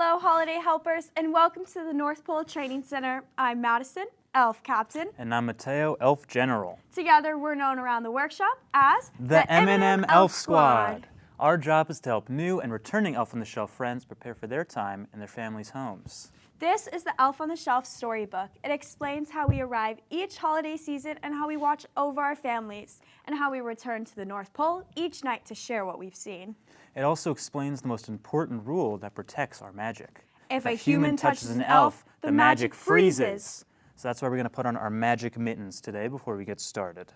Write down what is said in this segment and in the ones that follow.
Hello, holiday helpers, and welcome to the North Pole Training Center. I'm Madison, Elf Captain. And I'm Mateo, Elf General. Together, we're known around the workshop as the M&M Elf Squad. Our job is to help new and returning Elf on the Shelf friends prepare for their time in their families' homes. This is the Elf on the Shelf storybook. It explains how we arrive each holiday season and how we watch over our families, and how we return to the North Pole each night to share what we've seen. It also explains the most important rule that protects our magic. If a human touches an elf, the magic freezes. So that's why we're going to put on our magic mittens today before we get started.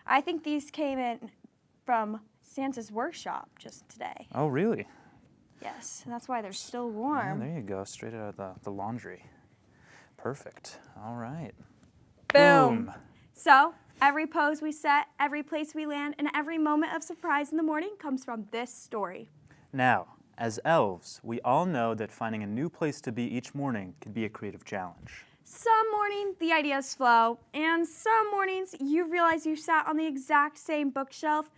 I think these came in from Santa's workshop just today. Oh, really? Yes, that's why they're still Yeah, warm. there you go, straight out of the laundry. Perfect. All right. Boom. So, every pose we set, every place we land, and every moment of surprise in the morning comes from this story. Now, as elves, we all know that finding a new place to be each morning can be a creative challenge. Some morning, the ideas flow, and some mornings, you realize you sat on the exact same bookshelf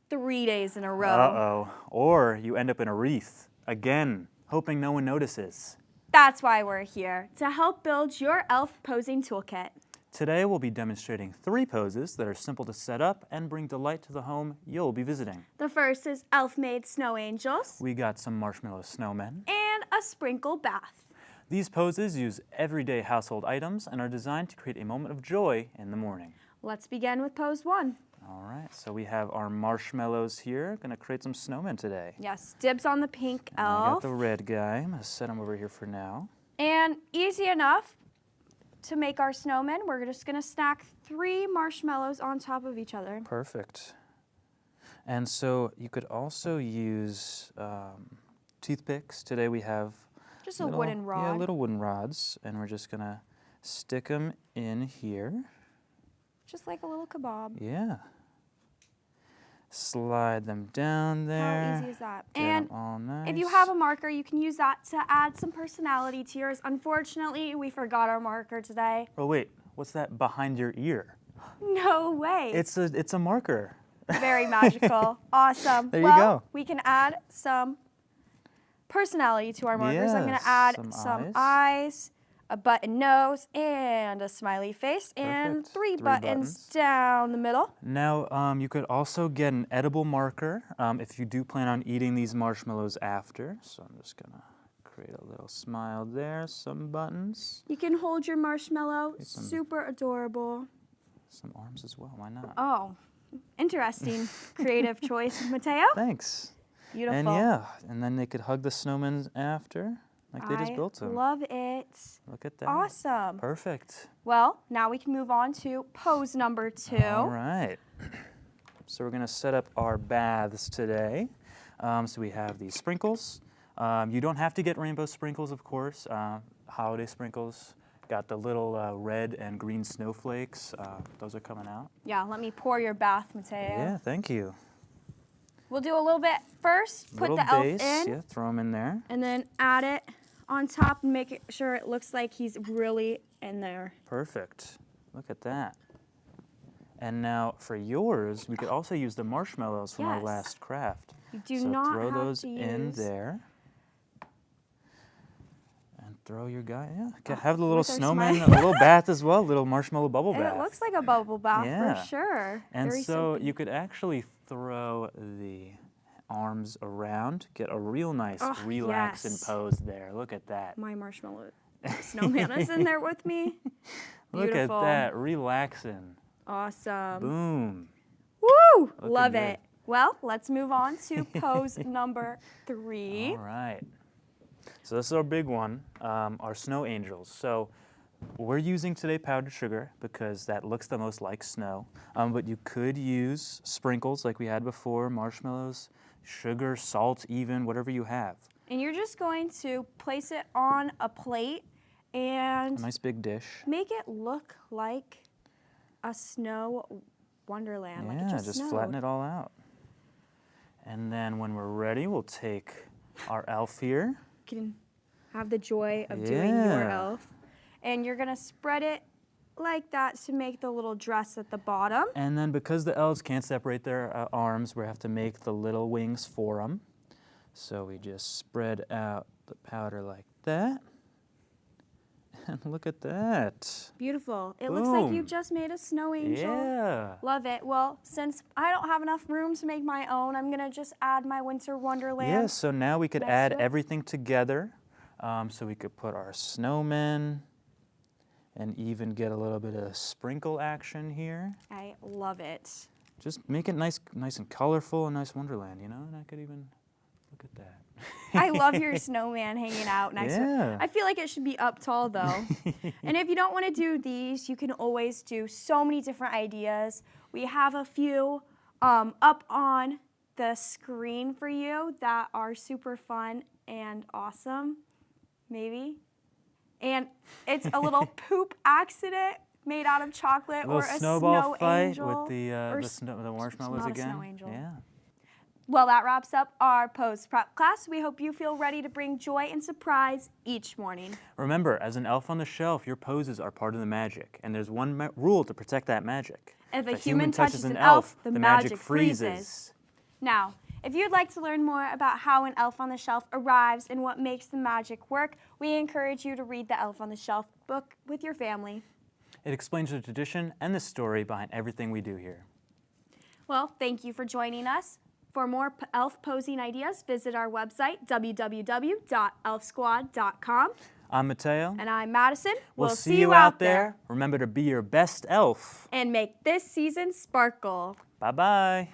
3 days in a row. Uh-oh. Or you end up in a wreath, again, hoping no one notices. That's why we're here, to help build your elf posing toolkit. Today we'll be demonstrating 3 poses that are simple to set up and bring delight to the home you'll be visiting. The first is elf-made snow angels We got some marshmallow snowmen. and a sprinkle bath. These poses use everyday household items and are designed to create a moment of joy in the morning. Let's begin with pose 1. All right, so we have our marshmallows here. Gonna create some snowmen today. Yes, dibs on the pink And I got elf. the red guy. I'm gonna set him over here for now. And easy enough to make our snowmen. We're just gonna stack 3 marshmallows on top of each other. Perfect. And so you could also use toothpicks. Today we have Just a wooden rod. Yeah, little wooden rods, and we're just gonna stick them in here. Just like a little kebab. Yeah. Slide them down there. How easy is that? Get And 'em all nice. if you have a marker, you can use that to add some personality to yours. Unfortunately, we forgot our marker today. Oh wait, what's that behind your ear? No way. It's a marker. Very magical. Awesome. There you well, go. we can add some personality to our markers. I'm going Yes, to add some some eyes, a button nose, and a smiley face, and Perfect. 3 3 buttons buttons. down the middle. Now, you could also get an edible marker if you do plan on eating these marshmallows after. So I'm just gonna create a little smile there, some buttons, You can hold your marshmallow. some- Super adorable. some arms as well, why not? Oh, interesting creative choice, Mateo. Thanks. Beautiful. And yeah, and then they could hug the snowmen after, like they just I built them. love it. Look at that. Awesome. Perfect. Well, now we can move on to pose number 2. All right. So we're gonna set up our baths today. So we have these sprinkles. You don't have to get rainbow sprinkles, of course. Holiday sprinkles. Got the little red and green snowflakes. Those are coming out. Yeah, let me pour your bath, Mateo. Yeah, thank you. We'll do a little bit first. Put Little the elf base. in, Yeah, throw them in there. and then add it on top and make sure it looks like he's really in there. Perfect. Look at that. And now for yours, we could also use the marshmallows from our Yes. last craft. You do So not throw have those to in use there. And throw your guy, have the little with our snowman, a smile. little bath as well, little marshmallow bubble And bath. it looks like a bubble bath Yeah. for sure. And Very so soapy. you could actually throw the arms around, get a real nice Oh, relaxing yes. pose there. Look at that. My marshmallow snowman is in there with me. Look at Beautiful. that, relaxing. Awesome. Boom. Woo! Looking Love good. it. Well, let's move on to pose number 3. All right. So this is our big one, our snow angels. So we're using today powdered sugar because that looks the most like snow. But you could use sprinkles like we had before, marshmallows, sugar, salt even, whatever you have. And you're just going to place it on a plate and A nice big dish. make it look like a snow wonderland. like it Yeah, just just snowed. flatten it all out. And then when we're ready, we'll take our elf here. You can have the joy of doing your Yeah. elf. And you're gonna spread it like that to make the little dress at the bottom. And then because the elves can't separate their arms, we have to make the little wings for them. So we just spread out the powder like that. And look at that. Beautiful. It looks like you Boom. just made a snow angel. Yeah. Love it. Well, since I don't have enough room to make my own, I'm going to just add my Winter Wonderland. Yeah, so now we could next add to it. everything together. So we could put our snowmen and even get a little bit of sprinkle action here. I love it. Just make it nice and colorful, a nice wonderland, you know? And I could even, look at that. I love your snowman hanging out next to Yeah. it. I feel like it should be up tall though. And if you don't want to do these, you can always do so many different ideas. We have a few up on the screen for you that are super fun and awesome, maybe. And it's a little poop accident made out of chocolate, A or little a snowball snow fight angel, with the or marshmallows not a again. snow angel. Yeah. Well, that wraps up our post prep class. We hope you feel ready to bring joy and surprise each morning. Remember, as an elf on the shelf, your poses are part of the magic, and there's one rule to protect that magic. If a human touches an elf, the magic freezes. freezes. Now, if you'd like to learn more about how an elf on the shelf arrives and what makes the magic work, we encourage you to read the Elf on the Shelf book with your family. It explains the tradition and the story behind everything we do here. Well, thank you for joining us. For more elf posing ideas, visit our website, www.elfsquad.com. I'm Mateo. And I'm Madison. We'll see you out there. Remember to be your best elf. And make this season sparkle. Bye-bye.